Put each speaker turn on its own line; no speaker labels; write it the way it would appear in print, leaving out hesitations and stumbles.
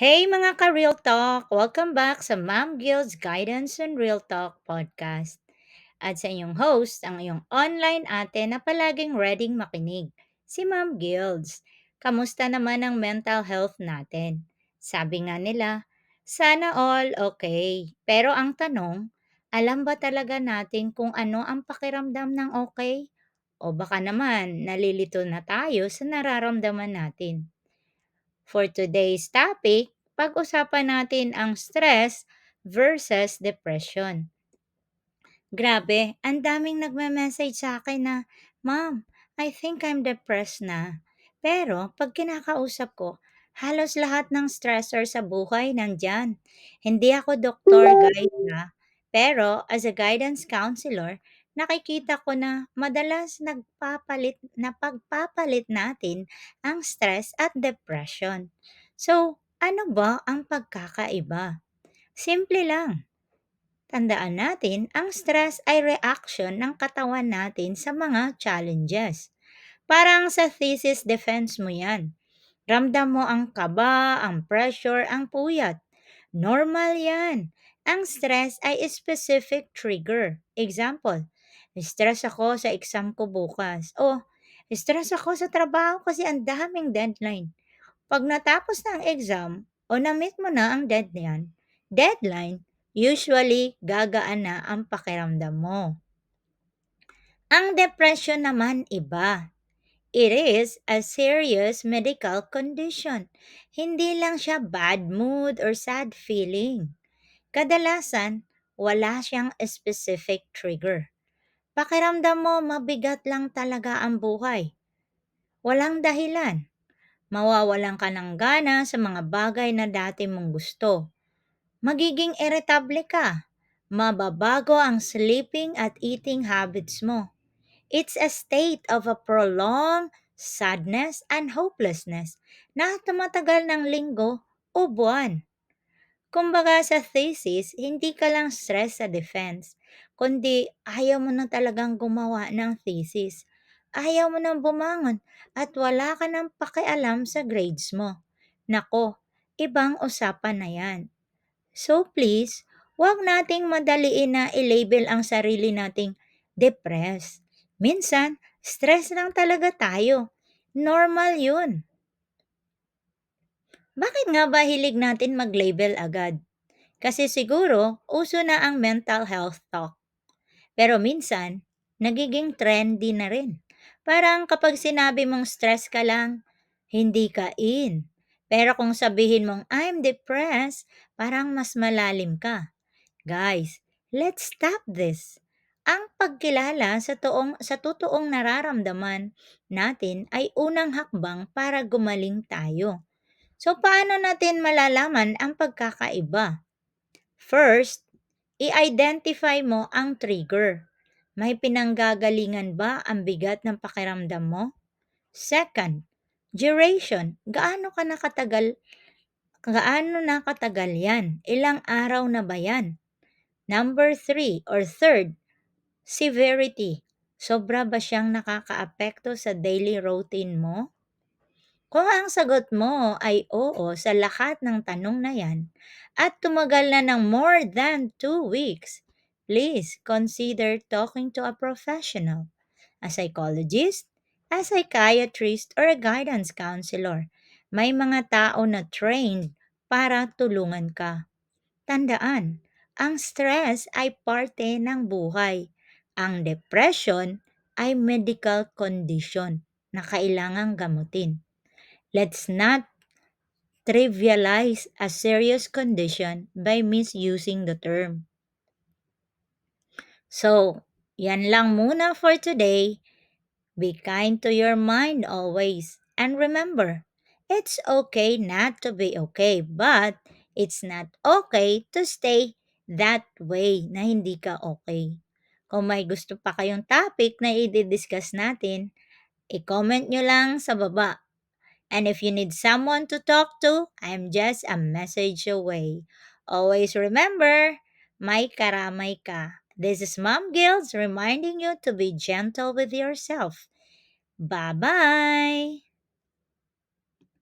Hey mga ka-Real Talk! Welcome back sa Ma'am Guild's Guidance on Real Talk podcast. At sa inyong host, ang iyong online ate na palaging readyng makinig, si Ma'am Guilds. Kamusta naman ang mental health natin? Sabi nga nila, sana all okay. Pero ang tanong, alam ba talaga natin kung ano ang pakiramdam ng okay? O baka naman nalilito na tayo sa nararamdaman natin? For today's topic, pag-usapan natin ang stress versus depression. Grabe, ang daming nagme-message sa akin na, "Ma'am, I think I'm depressed na." Pero pag kinakausap ko, halos lahat ng stressor sa buhay nandyan. Hindi ako doktor, guys, ha. Pero as a guidance counselor, nakikita ko na madalas na pagpapalit natin ang stress at depression. So, ano ba ang pagkakaiba? Simple lang. Tandaan natin, ang stress ay reaction ng katawan natin sa mga challenges. Parang sa thesis defense mo yan. Ramdam mo ang kaba, ang pressure, ang puyat. Normal yan. Ang stress ay specific trigger. Example, stress ako sa exam ko bukas. O, stress ako sa trabaho kasi ang daming deadline. Pag natapos na ang exam o na-meet mo na ang deadline, usually gagaan na ang pakiramdam mo. Ang depression naman iba. It is a serious medical condition. Hindi lang siya bad mood or sad feeling. Kadalasan, wala siyang specific trigger. Pakiramdam mo mabigat lang talaga ang buhay. Walang dahilan. Mawawalan ka ng gana sa mga bagay na dati mong gusto. Magiging irritable ka. Mababago ang sleeping at eating habits mo. It's a state of a prolonged sadness and hopelessness na tumatagal ng linggo o buwan. Kumbaga sa thesis, hindi ka lang stress sa defense, kundi ayaw mo na talagang gumawa ng thesis. Ayaw mo nang bumangon at wala ka nang pakialam sa grades mo. Nako, ibang usapan na yan. So please, huwag nating madaliin na i-label ang sarili nating depressed. Minsan, stress lang talaga tayo. Normal yun. Bakit nga ba hilig natin mag-label agad? Kasi siguro, uso na ang mental health talk. Pero minsan, nagiging trendy na rin. Parang kapag sinabi mong stress ka lang, hindi ka in. Pero kung sabihin mong I'm depressed, parang mas malalim ka. Guys, let's stop this. Ang pagkilala sa totoong nararamdaman natin ay unang hakbang para gumaling tayo. So paano natin malalaman ang pagkakaiba? First, i-identify mo ang trigger. May pinanggagalingan ba ang bigat ng pakiramdam mo? Second, duration. Gaano nakatagal yan? Ilang araw na ba yan? Number three or third, severity. Sobra ba siyang nakakaapekto sa daily routine mo? Kung ang sagot mo ay oo sa lahat ng tanong na yan at tumagal na ng more than 2 weeks, please consider talking to a professional, a psychologist, a psychiatrist, or a guidance counselor. May mga tao na trained para tulungan ka. Tandaan, ang stress ay parte ng buhay. Ang depression ay medical condition na kailangang gamutin. Let's not trivialize a serious condition by misusing the term. So, yan lang muna for today. Be kind to your mind always. And remember, it's okay not to be okay, but it's not okay to stay that way na hindi ka okay. Kung may gusto pa kayong topic na i-discuss natin, i-comment nyo lang sa baba. And if you need someone to talk to, I'm just a message away. Always remember, may karamay ka. This is Mom Gills reminding you to be gentle with yourself. Bye-bye!